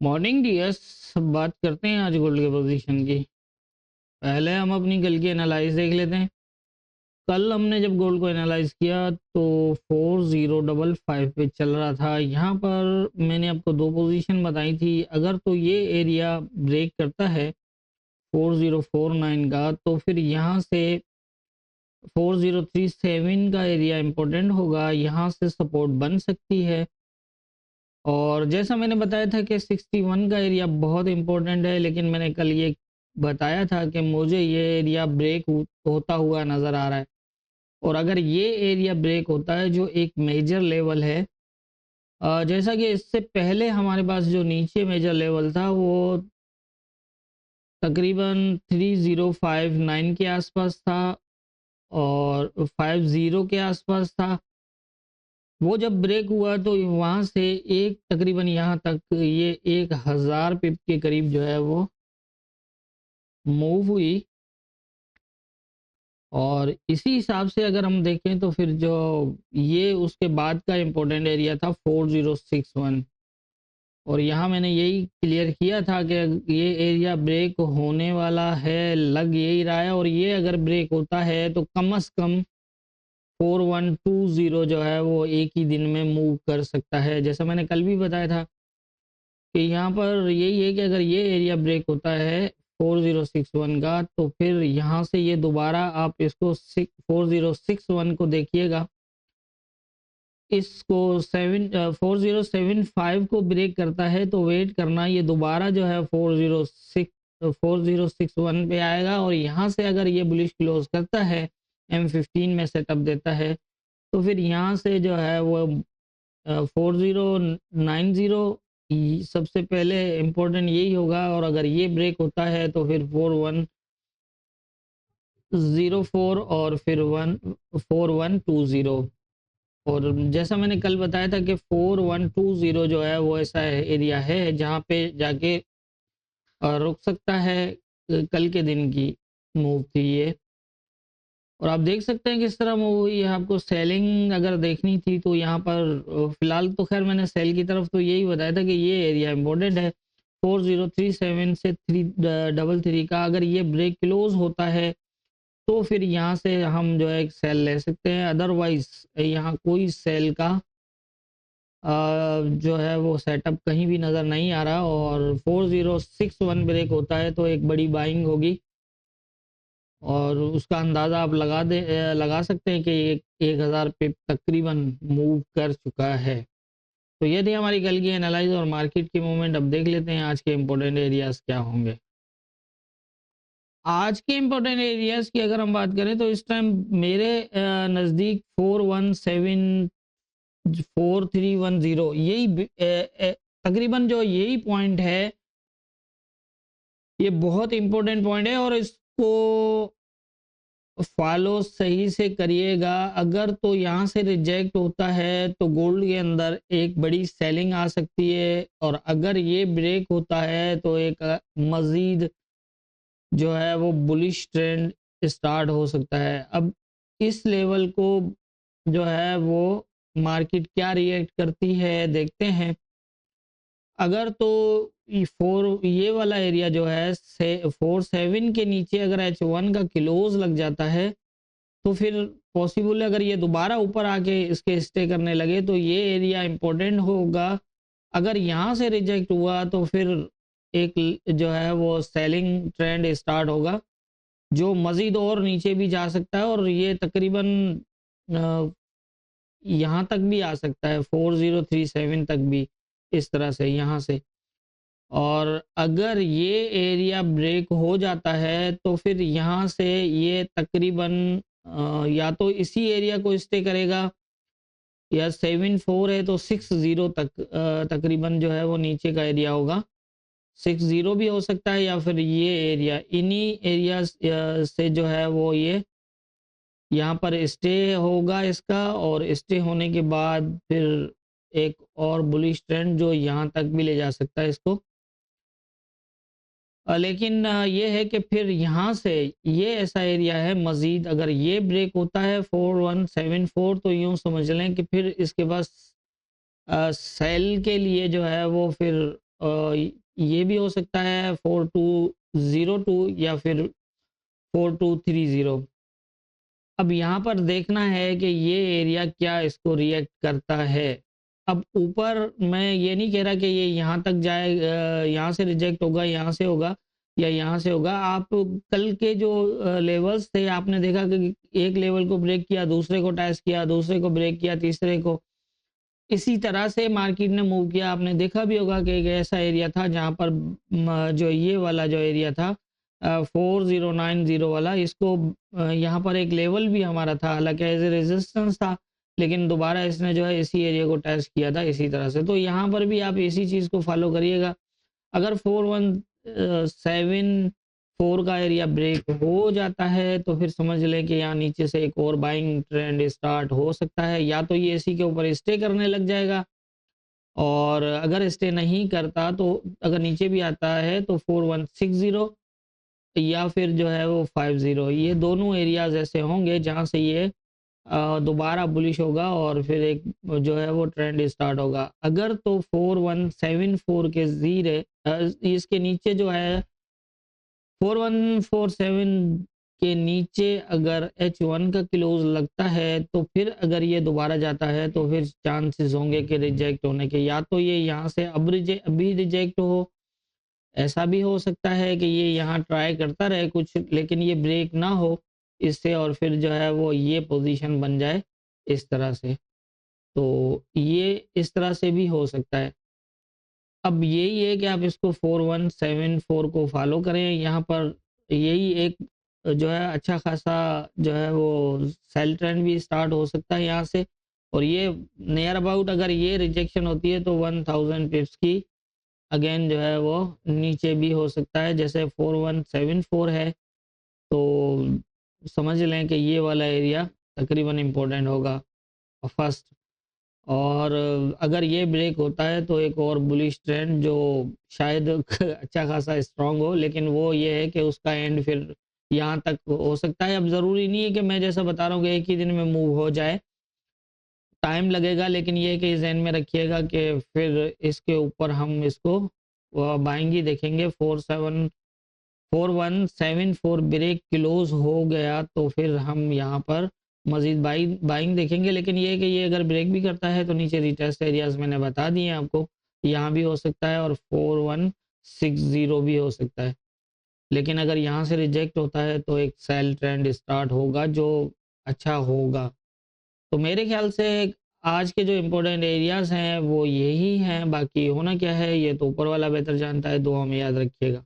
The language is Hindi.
Morning dears. बात करते हैं आज गोल्ड के पोजीशन की। पहले हम अपनी कल की एनालाइज देख लेते हैं। कल हमने जब गोल्ड को एनालाइज किया तो 4055 पे चल रहा था। यहाँ पर मैंने आपको दो पोजीशन बताई थी। अगर तो ये एरिया ब्रेक करता है 4049 का तो फिर यहाँ से 4037 का एरिया इंपॉर्टेंट होगा, यहाँ से सपोर्ट बन सकती है। और जैसा मैंने बताया था कि 61 का एरिया बहुत इंपॉर्टेंट है, लेकिन मैंने कल ये बताया था कि मुझे ये एरिया ब्रेक होता हुआ नज़र आ रहा है। और अगर ये एरिया ब्रेक होता है जो एक मेजर लेवल है, जैसा कि इससे पहले हमारे पास जो नीचे मेजर लेवल था वो तकरीबन 3059 के आसपास था और 50 के आसपास था। वो जब ब्रेक हुआ तो वहाँ से एक तकरीबन यहाँ तक ये 1000 पिप के करीब जो है वो मूव हुई। और इसी हिसाब से अगर हम देखें तो फिर जो ये उसके बाद का इम्पोर्टेंट एरिया था 4061, और यहाँ मैंने यही क्लियर किया था कि ये एरिया ब्रेक होने वाला है, लग यही रहा है। और ये अगर ब्रेक होता है तो कम से कम 4120 जो है वो एक ही दिन में मूव कर सकता है। जैसा मैंने कल भी बताया था कि यहाँ पर यही है कि अगर ये एरिया ब्रेक होता है 4061 का तो फिर यहाँ से ये दोबारा आप इसको 4061 को देखिएगा, इसको 4075 को ब्रेक करता है तो वेट करना, ये दोबारा जो है 4061 पे आएगा। और यहाँ से अगर ये बुलिश क्लोज करता है, M15 में सेटअप देता है, तो फिर यहाँ से जो है वो 4090 सबसे पहले इम्पोर्टेंट यही होगा। और अगर ये ब्रेक होता है तो फिर 4104 और फिर 4120। और जैसा मैंने कल बताया था कि 4120 जो है वो ऐसा एरिया है जहाँ पे जाके रुक सकता है। कल के दिन की मूव थी ये, और आप देख सकते हैं किस तरह मूव हुई है। आपको सेलिंग अगर देखनी थी तो यहाँ पर फिलहाल तो खैर मैंने सेल की तरफ तो यही बताया था कि ये एरिया इम्पोर्टेंट है 4037 से 333 का। अगर ये ब्रेक क्लोज होता है तो फिर यहाँ से हम जो है एक सेल ले सकते हैं, अदरवाइज यहाँ कोई सेल का जो है वो सेटअप कहीं भी नज़र नहीं आ रहा। और 4061 ब्रेक होता है तो एक बड़ी बाइंग होगी, और उसका अंदाज़ा आप लगा सकते हैं कि एक 1000 पे तकरीबन मूव कर चुका है। तो ये थी हमारी कल की एनालाइज और मार्केट की मूवमेंट। अब देख लेते हैं आज के इम्पोर्टेंट एरियाज क्या होंगे। आज के इम्पोर्टेंट एरियाज की अगर हम बात करें तो इस टाइम मेरे नज़दीक 4174310 यही तकरीबन जो यही पॉइंट है, ये बहुत इंपॉर्टेंट पॉइंट है और इसको फॉलो सही से करिएगा। अगर तो यहाँ से रिजेक्ट होता है तो गोल्ड के अंदर एक बड़ी सेलिंग आ सकती है, और अगर ये ब्रेक होता है तो एक मज़ीद जो है वो बुलिश ट्रेंड स्टार्ट हो सकता है। अब इस लेवल को जो है वो मार्केट क्या रिएक्ट करती है देखते हैं। अगर तो ये वाला एरिया जो है 47 के नीचे अगर H1 का क्लोज लग जाता है तो फिर पॉसिबल है अगर ये दोबारा ऊपर आके इसके स्टे करने लगे तो ये एरिया इंपॉर्टेंट होगा। अगर यहाँ से रिजेक्ट हुआ तो फिर एक जो है वो सेलिंग ट्रेंड स्टार्ट होगा जो मज़ीद और नीचे भी जा सकता है, और ये तकरीबन यहाँ तक भी आ सकता है 4037 तक भी, इस तरह से यहाँ से। और अगर ये एरिया ब्रेक हो जाता है तो फिर यहाँ से ये तकरीबन या तो इसी एरिया को स्टे करेगा, या 74 है तो 60 तक तकरीबन जो है वो नीचे का एरिया होगा। 60 भी हो सकता है, या फिर ये एरिया, इन्हीं एरिया से जो है वो ये यहाँ पर स्टे होगा इसका, और स्टे होने के बाद फिर एक और बुलिश ट्रेंड जो यहाँ तक भी ले जा सकता है इसको। लेकिन ये है कि फिर यहाँ से ये ऐसा एरिया है मज़ीद, अगर ये ब्रेक होता है 4174 तो यूँ समझ लें कि फिर इसके पास सेल के लिए जो है वो फिर ये भी हो सकता है 4202 या फिर 4230। अब यहाँ पर देखना है कि ये एरिया क्या इसको रिएक्ट करता है। अब ऊपर मैं ये नहीं कह रहा कि ये यहाँ तक जाए, यहाँ से रिजेक्ट होगा, यहाँ से होगा या यहाँ से होगा। आप कल के जो लेवल्स थे आपने देखा कि एक लेवल को ब्रेक किया, दूसरे को टेस्ट किया, दूसरे को ब्रेक किया, तीसरे को, इसी तरह से मार्केट ने मूव किया। आपने देखा भी होगा कि एक ऐसा एरिया था जहाँ पर जो ये वाला जो एरिया था 4090 वाला, इसको यहाँ पर एक लेवल भी हमारा था, हालांकि एज ए रेजिस्टेंस था, लेकिन दोबारा इसने जो है इसी एरिया को टेस्ट किया था इसी तरह से। तो यहाँ पर भी आप इसी चीज़ को फॉलो करिएगा। अगर 4174 का एरिया ब्रेक हो जाता है तो फिर समझ लें कि यहाँ नीचे से एक और बाइंग ट्रेंड स्टार्ट हो सकता है, या तो ये इसी के ऊपर स्टे करने लग जाएगा, और अगर स्टे नहीं करता तो अगर नीचे भी आता है तो 4160 या फिर जो है वो 50, ये दोनों एरियाज ऐसे होंगे जहाँ से ये दोबारा बुलिश होगा और फिर एक जो है वो ट्रेंड स्टार्ट होगा। अगर तो 4174 के जीरे इसके नीचे जो है 4147 के नीचे अगर H1 का क्लोज लगता है तो फिर अगर ये दोबारा जाता है तो फिर चांसेस होंगे कि रिजेक्ट होने के, या तो ये यहाँ से अभी रिजेक्ट हो, ऐसा भी हो सकता है कि ये यहाँ ट्राई करता रहे कुछ लेकिन ये ब्रेक ना हो इससे, और फिर जो है वो ये पोजीशन बन जाए इस तरह से। तो ये इस तरह से भी हो सकता है। अब यही है कि आप इसको 4174 को फॉलो करें। यहाँ पर यही एक जो है अच्छा खासा जो है वो सेल ट्रेंड भी स्टार्ट हो सकता है यहाँ से, और ये नियर अबाउट अगर ये रिजेक्शन होती है तो 1000 पिप्स की अगेन जो है वो नीचे भी हो सकता है, जैसे 4174 है। तो समझ लें कि ये वाला एरिया तकरीबन इम्पोर्टेंट होगा फर्स्ट, और अगर ये ब्रेक होता है तो एक और बुलिश ट्रेंड जो शायद अच्छा खासा स्ट्रांग हो, लेकिन वो ये है कि उसका एंड फिर यहाँ तक हो सकता है। अब ज़रूरी नहीं है कि मैं जैसा बता रहा हूँ कि एक ही दिन में मूव हो जाए, टाइम लगेगा, लेकिन ये है कि ज़हन में रखिएगा कि फिर इसके ऊपर हम इसको बाइंग देखेंगे। 4174 ब्रेक क्लोज हो गया तो फिर हम यहाँ पर मजीद बाइंग देखेंगे, लेकिन ये है कि ये अगर ब्रेक भी करता है तो नीचे रिटेस्ट एरियाज मैंने बता दिए आपको, यहाँ भी हो सकता है और 4160 भी हो सकता है। लेकिन अगर यहाँ से रिजेक्ट होता है तो एक सेल ट्रेंड स्टार्ट होगा जो अच्छा होगा। तो मेरे ख्याल से आज के जो इम्पोर्टेंट एरियाज हैं वो यही हैं, बाकी होना क्या है ये तो ऊपर वाला बेहतर जानता है। दुआ में याद रखिएगा।